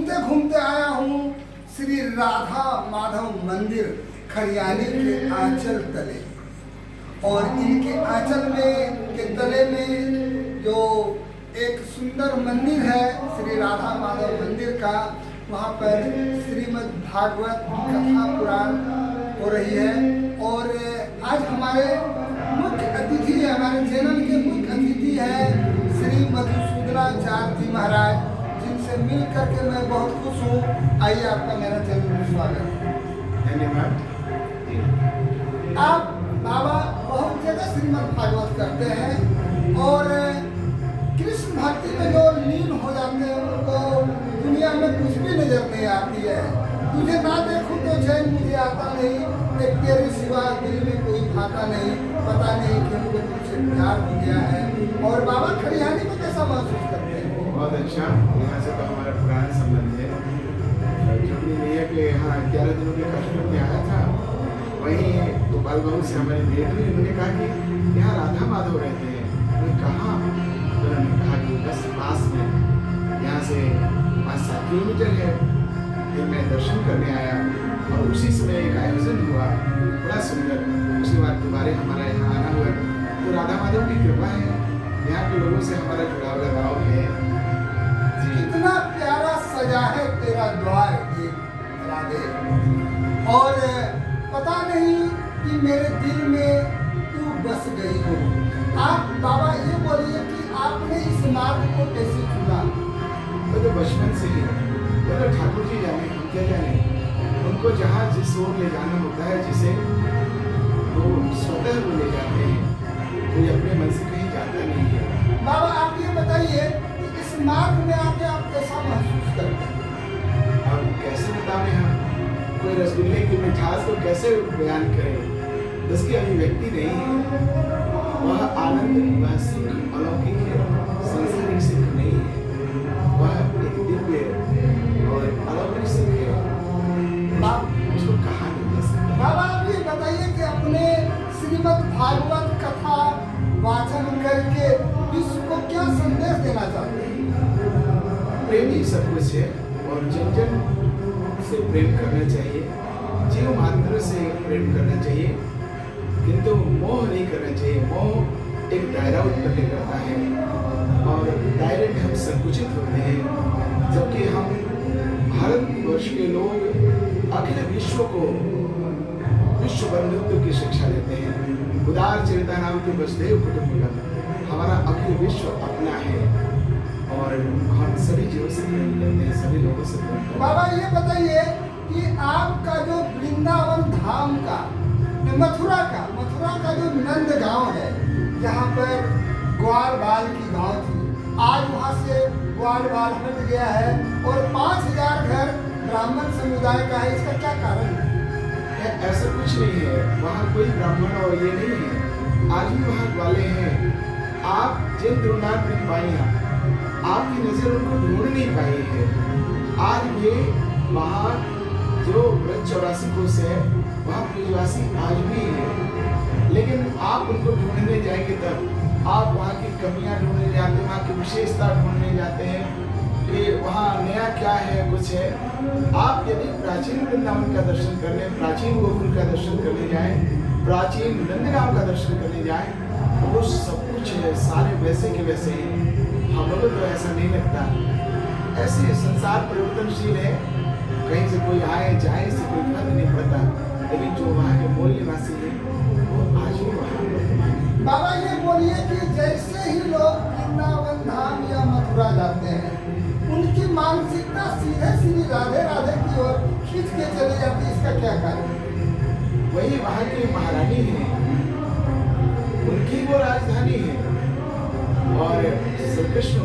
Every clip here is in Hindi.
घूमते घूमते आया हूँ श्री राधा माधव मंदिर खरियानी के आंचल तले। और इनके आंचल में के तले में जो एक सुंदर मंदिर है श्री राधा माधव मंदिर का, वहाँ पर श्रीमद् भागवत कथा पुराण हो रही है। और आज हमारे मुख्य अतिथि है, हमारे चैनल के मुख्य अतिथि है श्री मधुसूदनाचार्य जी महाराज, जिनसे मिल करके मैं बहुत खुश हूँ। आइए, आपका मेरा चैनल में स्वागत है। धन्यवाद। आप बाबा बहुत जगह श्रीमद् भागवत करते हैं और कृष्ण भक्ति में जो लीन हो जाते हैं उनको दुनिया में कुछ भी नजर नहीं आती है। तुझे ना देखूं तो चैन मुझे आता नहीं, एक तेरे सिवा दिल में कोई भाता नहीं, पता नहीं कि हमको तुझसे प्यार हो गया है। और बाबा खरियानी में कैसा महसूस करते हैं? बहुत अच्छा। यहाँ से तो हमारा पुराना संबंध है। जुगनी नहीं है कि यहाँ 11 दिनों के कश्मीर में आया था, वहीं गोपाल बाबू से हमारी भेंट हुई। उन्होंने कहा कि यहाँ राधा माधव रहते हैं। उन्होंने कहा कि बस पास में, यहाँ से 5-7 किलोमीटर है। फिर मैं दर्शन करने आया और उसी समय एक आयोजन हुआ, बड़ा सुंदर। उसके बाद दोबारा हमारा यहाँ आना हुआ। तो राधा माधव की कृपा है, यहाँ के लोगों से हमारा जुड़ाव लगाव है। कितना प्यारा सजा है तेरा द्वार ये राधे, और पता नहीं कि मेरे दिल में तू बस गई हो। आप बाबा ये बोलिए कि आपने इस मार्ग को कैसे चुना? तो बचपन से ही तो ठाकुर जी जाने, हम क्या जाने। उनको जहाँ जिस ओर ले जाना होता है, जिसे वो स्वतः वो ले जाते हैं, कोई अपने मन से कहीं जाता नहीं है। बाबा आप ये बताइए कि इस मार्ग में आके आप कैसा महसूस करते हैं? अब कैसे बताएं हम, कोई रसगुल्ले की मिठास को कैसे बयान करें, उसकी अभिव्यक्ति नहीं है। वह आनंद, वह सुख अलौकिक है, सांसारिक सुख नहीं है। वह एक दिव्य और अलौकिक सुख है, आप उसको कहा नहीं जा सकता। बाबा आप ये बताइए कि अपने श्रीमद् भागवत कथा वाचन करके विश्व को क्या संदेश देना चाहते हैं? प्रेम ही सब कुछ है और जन जन से प्रेम करना चाहिए, जीव मात्र से प्रेम करना चाहिए, किंतु मोह नहीं करना चाहिए। मोह एक दायरा उत्पन्न करता है और दायरे में हम संकुचित होते हैं, जबकि हम भारतवर्ष के लोग अखिल विश्व को विश्व बंधुत्व की शिक्षा देते हैं। उदार चरिता नाम के वसुदेव कुटुंबकम, हमारा अखिल विश्व अपना है और हम सभी जीवों से प्रेम करते हैं, सभी लोगों से प्रेम करते हैं। बाबा ये बताइए कि आपका जो वृंदावन धाम का, मथुरा का जो नंद गांव है, जहाँ पर ग्वाल बाल की गांव थी, आज वहाँ से ग्वाल बाल हट गया है और 5000 घर ब्राह्मण समुदाय का है। इसका क्या कारण है? ऐसा कुछ नहीं है, वहाँ कोई ब्राह्मण और ये नहीं है। आज भी वहाँ ग्वाले हैं। आप जिन ढूंढनाथ नहीं पाई, आपकी नजर उनको ढूंढ नहीं पाई है। आज ये वहाँ जो ब्रज 84 कोस है, वहाँ ब्रजवासी आज भी है, लेकिन आप उनको ढूंढने जाएंगे तब आप वहाँ की कमियाँ ढूंढने जाते हैं, वहाँ की विशेषता ढूंढने जाते हैं कि वहाँ नया क्या है, कुछ है। आप यदि प्राचीन वृंदावन का दर्शन करने, प्राचीन गोकुल का दर्शन करने जाएं, प्राचीन नंदगांव का दर्शन करने जाएं, तो वो सब कुछ है, सारे वैसे के वैसे हैं। हम लोगों को तो ऐसा नहीं लगता। ऐसे संसार परिवर्तनशील है, कहीं से कोई आए जाए, इससे कोई फर्क नहीं पड़ता, लेकिन जो वहाँ के मूल निवासी है वो आज भी वहाँ वर्तमान है। बाबा ये बोलिए कि जैसे ही लोग वृंदावन धाम या मथुरा जाते हैं, उनकी मानसिकता सीधे सीधी राधे राधे की ओर खींच के चली जाती है। इसका क्या कारण है? वही वहाँ की महारानी है, उनकी वो राजधानी है और श्री कृष्ण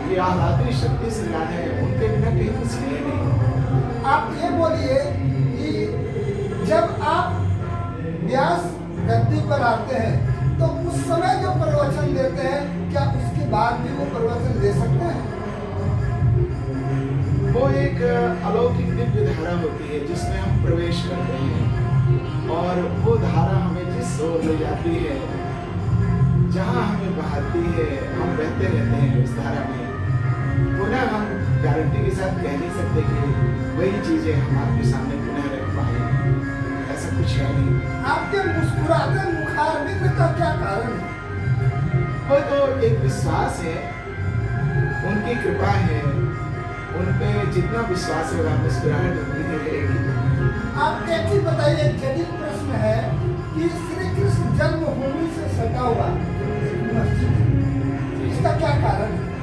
की आह्लादनी शक्ति से लाना है, उनके बिना कहीं कुछ है नहीं। आप ये बोलिए कि जब आप व्यास गद्दी पर आते हैं तो उस समय जो प्रवचन देते हैं, क्या उसके बाद भी वो प्रवचन दे सकते हैं? वो एक अलौकिक दिव्य धारा होती है जिसमें हम प्रवेश करते हैं और वो धारा हमें जिस ओर ले जाती है, जहाँ हमें बहाती है, हम बहते रहते हैं उस धारा में। पुनः हम गारंटी के साथ कह नहीं सकते कि वही चीजें हम आपके सामने पुनः रख पाएंगे, ऐसा कुछ है नहीं। आपके मुस्कुराते मुखारबिंद का क्या कारण है? वो तो एक विश्वास है, उनकी कृपा है, उन पे जितना विश्वास होगा मुस्कुराहट उतनी ही रहेगी। आप एक ही बताइए, एक जटिल प्रश्न है कि श्री कृष्ण जन्मभूमि से सटा हुआ एक मस्जिद है, इसका क्या कारण है?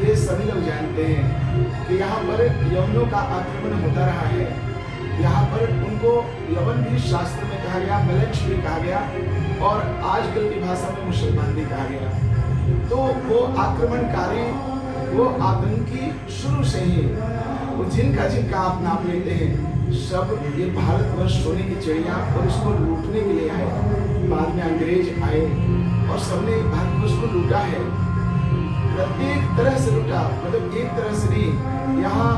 ये सभी लोग जानते हैं कि यहाँ पर यवनों का आक्रमण होता रहा है। यहाँ पर उनको यवन भी शास्त्र में कहा गया, मलेच्छ भी कहा गया और आजकल की भाषा में मुसलमान भी कहा गया। तो वो आक्रमणकारी, वो आतंकी शुरू से ही वो जिनका जिनका आप नाम लेते हैं, सब ये भारतवर्ष सोने की चिड़िया और उसको लूटने के लिए आए। बाद में अंग्रेज आए और सबने भारतवर्ष को लूटा है, प्रत्येक तरह से लूटा, मतलब एक तरह से नहीं। यहाँ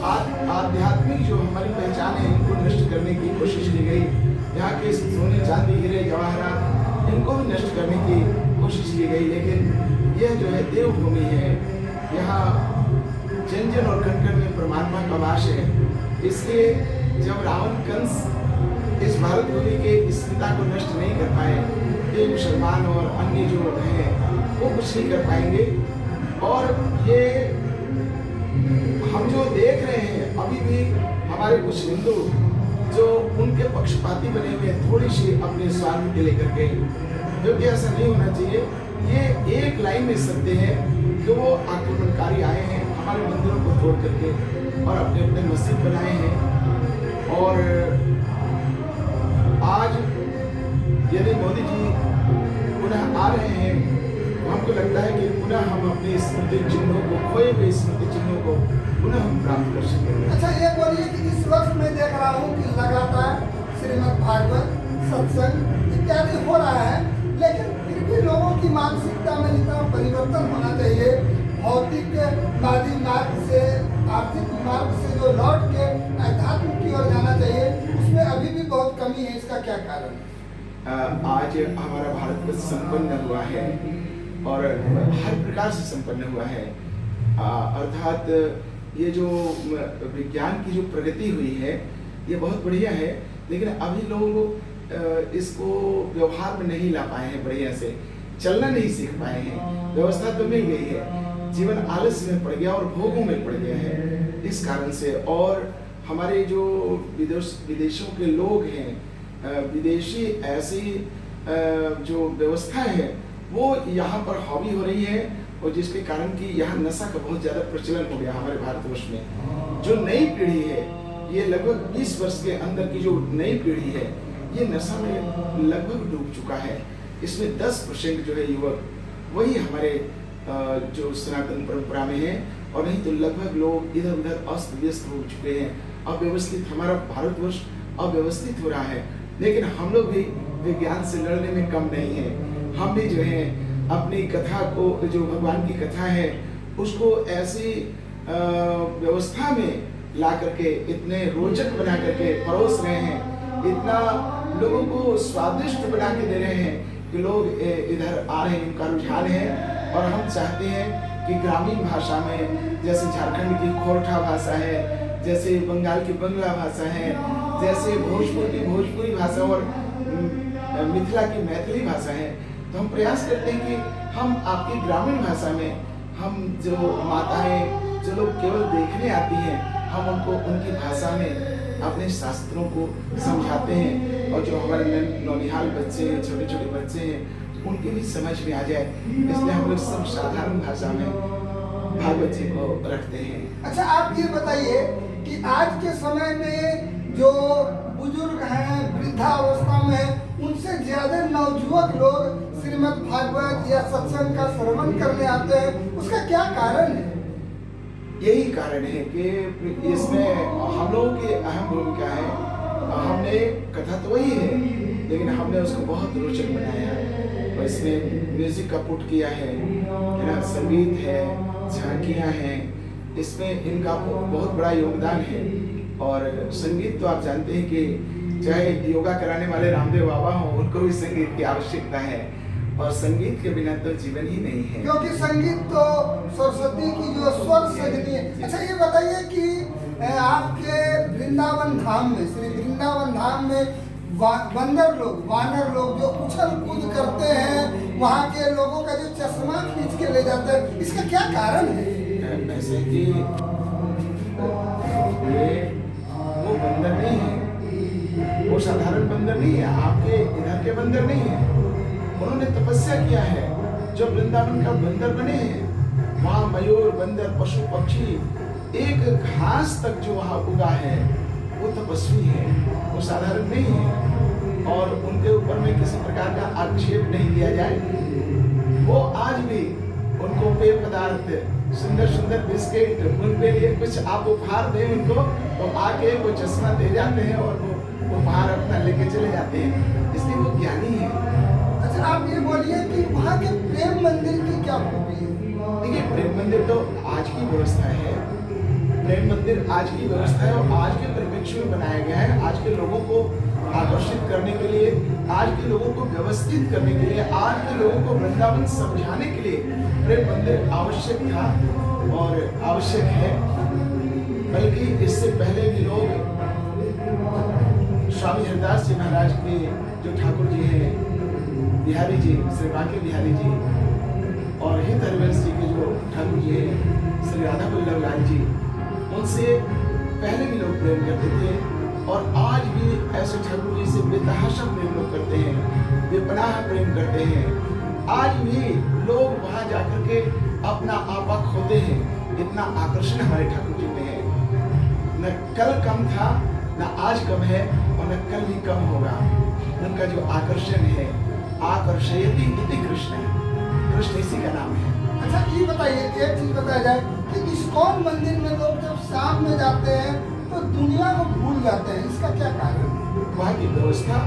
आध्यात्मिक जो हमारी पहचान है इनको नष्ट करने की कोशिश की गई। यहाँ के सोने चांदी हीरे जवाहरात इनको भी नष्ट करने की कोशिश की गई। लेकिन यह जो है देवभूमि है, यहाँ जन जन और कण कण में परमात्मा का वास है। इसलिए जब रावण कंस इस भारत भूमि के स्थिरता को नष्ट नहीं कर पाए, ये मुसलमान और अन्य जो हैं वो कुछ नहीं कर पाएंगे। और ये हम जो देख रहे हैं अभी भी हमारे कुछ हिंदू जो उनके पक्षपाती बने हुए हैं, थोड़ी सी अपने स्वार्थ के लेकर के, जो कि ऐसा नहीं होना चाहिए। ये एक लाइन में सत्य है कि वो आक्रमणकारी आए हैं, हमारे मंदिरों को तोड़ करके और अपने अपने मस्जिद बनाए हैं। और आज यदि मोदी जी पुनः आ रहे हैं, हमको लगता है कि पुनः हम अपने स्मृति चिन्हों को, खोए हुए स्मृति चिन्हों को पुनः हम प्राप्त कर सकेंगे। अच्छा, ये बोलिए कि इस वक्त मैं देख रहा हूँ कि लगातार श्रीमद् भागवत, सत्संग इत्यादि हो रहा है, लेकिन फिर भी लोगों की मानसिकता में इतना परिवर्तन होना चाहिए। भौतिकवादी मार्ग से, आर्थिक मार्ग से जो लौट के आध्यात्म की ओर जाना चाहिए, उसमें अभी भी बहुत कमी है। इसका क्या कारण है? आज हमारा भारत संपन्न हुआ है और हर प्रकार से संपन्न हुआ है। अर्थात ये जो विज्ञान की जो प्रगति हुई है ये बहुत बढ़िया है, लेकिन अभी लोग इसको व्यवहार में नहीं ला पाए हैं, बढ़िया से चलना नहीं सीख पाए हैं। व्यवस्था तो मिल गई है, जीवन आलस्य में पड़ गया और भोगों में पड़ गया है इस कारण से। और हमारे जो विदेशों के लोग हैं, विदेशी ऐसी जो व्यवस्था है वो यहाँ पर हावी हो रही है, और जिसके कारण कि यहाँ नशा का बहुत ज़्यादा प्रचलन हो गया हमारे भारतवर्ष में। जो नई पीढ़ी है, ये लगभग 20 वर्ष के अंदर की जो नई पीढ़ी है, ये नशा में लगभग डूब चुका है। इसमें 10% जो है युवक वही हमारे जो सनातन परंपरा में है, और नहीं तो लगभग लोग इधर उधर अस्त व्यस्त हो चुके हैं। अव्यवस्थित, हमारा भारतवर्ष अव्यवस्थित हो रहा है। लेकिन हम लोग भी विज्ञान से लड़ने में कम नहीं है। हम भी जो है अपनी कथा को, जो भगवान की कथा है, उसको ऐसी व्यवस्था में ला करके इतने रोचक बना करके परोस रहे हैं, इतना लोगों को स्वादिष्ट बना के दे रहे हैं कि लोग इधर आ रहे हैं, उनका रुझान है। और हम चाहते हैं कि ग्रामीण भाषा में, जैसे झारखंड की खोरठा भाषा है, जैसे बंगाल की बंगला भाषा है, जैसे भोजपुर की भोजपुरी भाषा और मिथिला की मैथिली भाषा है, तो हम प्रयास करते हैं कि हम आपकी ग्रामीण भाषा में, हम जो माताएं जो लोग केवल देखने आती हैं, हम उनको उनकी भाषा में अपने शास्त्रों को समझाते हैं। और जो हमारे नौनिहाल बच्चे हैं, छोटे छोटे बच्चे हैं, उनके भी समझ में आ जाए, इसलिए हम लोग सब साधारण भाषा में भागवत जी को रखते हैं। अच्छा, आप ये बताइए कि आज के समय में जो बुजुर्ग हैं, वृद्धावस्था में, उनसे ज्यादा नवयुवक लोग श्रीमद् भागवत या सत्संग का श्रवण करने आते हैं, उसका क्या कारण है? यही कारण है कि इसमें हम लोगों की अहम भूमिका है। हमने कथा तो वही है, लेकिन हमने उसको बहुत रोचक बनाया और इसमें म्यूजिक का पुट किया है ना, संगीत है, झांकियाँ हैं, इसमें इनका बहुत बड़ा योगदान है। और संगीत तो आप जानते हैं कि चाहे योगा कराने वाले रामदेव बाबा हों, उनको भी संगीत की आवश्यकता है। और संगीत के बिना तो जीवन ही नहीं है। क्योंकि संगीत तो सरस्वती की जो स्वर सजनी है। अच्छा ये बताइए कि आपके वृंदावन धाम में, श्री वृंदावन धाम में वानर लोग जो उछल कूद करते हैं, वहाँ के लोगों का जो चश्मा खींच के ले जाते हैं, इसका क्या कारण है? ऐसे कि ये वो बंदर नहीं है, वो साधारण बंदर नहीं है, आपके इधर के बंदर नहीं है। उन्होंने तपस्या किया है, जो वृंदावन का बंदर बने हैं। वहाँ मयूर, बंदर, पशु पक्षी, एक घास तक जो वहाँ उगा है वो तपस्वी है, वो साधारण नहीं है। और उनके ऊपर में किसी प्रकार का आक्षेप नहीं किया जाए। वो आज भी उनको पेय पदार्थ, सुंदर सुंदर बिस्किट, उनके लिए कुछ आप उपहार दें उनको, तो आके वो चश्मा दे जाते हैं और वो उपहार अपना लेके चले जाते हैं, इसलिए वो ज्ञानी है। अच्छा आप ये बोलिए कि वहाँ के प्रेम मंदिर की क्या खूबी है? देखिए प्रेम मंदिर तो आज की व्यवस्था है, प्रेम मंदिर आज की व्यवस्था है और आज के परिप्रेक्ष्य में बनाया गया है। आज के लोगों को आकर्षित करने के लिए, आज के लोगों को व्यवस्थित करने के लिए, आज के लोगों को वृंदावन समझाने के लिए प्रेम मंदिर आवश्यक था और आवश्यक है। बल्कि इससे पहले भी लोग स्वामी हरिदास जी महाराज के जो ठाकुर जी हैं, बिहारी जी, श्री बांके बिहारी जी, और हित हरिवंश जी के जो ठाकुर जी हैं, श्री राधा वल्लभ लाल जी, उनसे पहले भी लोग प्रेम करते थे और आज भी ऐसे ठाकुर जी से बेतहाशा प्रेम लोग करते हैं, बेपनाह प्रेम करते हैं। आज भी लोग वहाँ जाकर के अपना आपा खोते हैं, इतना आकर्षण हमारे ठाकुर जी में है। न कल कम था, न आज कम है और न कल भी कम होगा। उनका जो आकर्षण है, आकर्षयति इति कृष्ण, कृष्ण इसी का नाम है। अच्छा ये बताइए, एक चीज बताया जाए कि इस्कॉन मंदिर में लोग जब शाम में जाते हैं तो दुनिया को भूल जाते हैं, इसका क्या कारण है? वहाँ की व्यवस्था,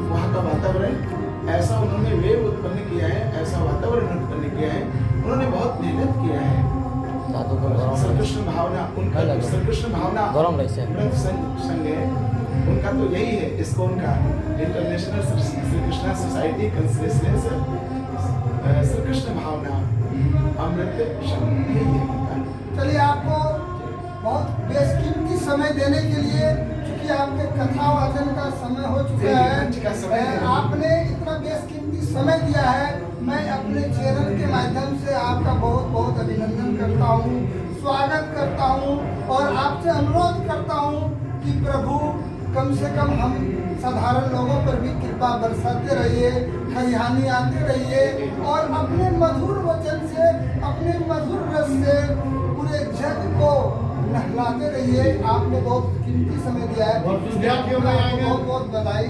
वहाँ का वातावरण ऐसा, उन्होंने वेव उत्पन्न किया है, ऐसा वातावरण उत्पन्न किया है, उन्होंने बहुत मेहनत किया है। श्रीकृष्ण भावना, उनका श्रीकृष्ण भावना व्रत संघ है, उनका तो यही है, इसको उनका international Shri Krishna society consciousness Shrikrishna Bhavana Amrit Sangh यही है उनका। चलिए आपको बहुत बेशकीमती समय देने के लिए, क्योंकि आपके कथा वाचन का समय हो चुका है, आपने इतना बेशकीमती समय दिया है, मैं अपने चैनल के माध्यम से आपका बहुत बहुत अभिनंदन करता हूँ, स्वागत करता हूँ और आपसे अनुरोध करता हूँ कि प्रभु कम से कम हम साधारण लोगों पर भी कृपा बरसाते रहिए, खरिहानी आते रहिए और अपने मधुर वचन से, अपने मधुर रस से पूरे जग को नहलाते रहिए। आपने बहुत कीमती समय दिया है, बहुत बहुत बधाई।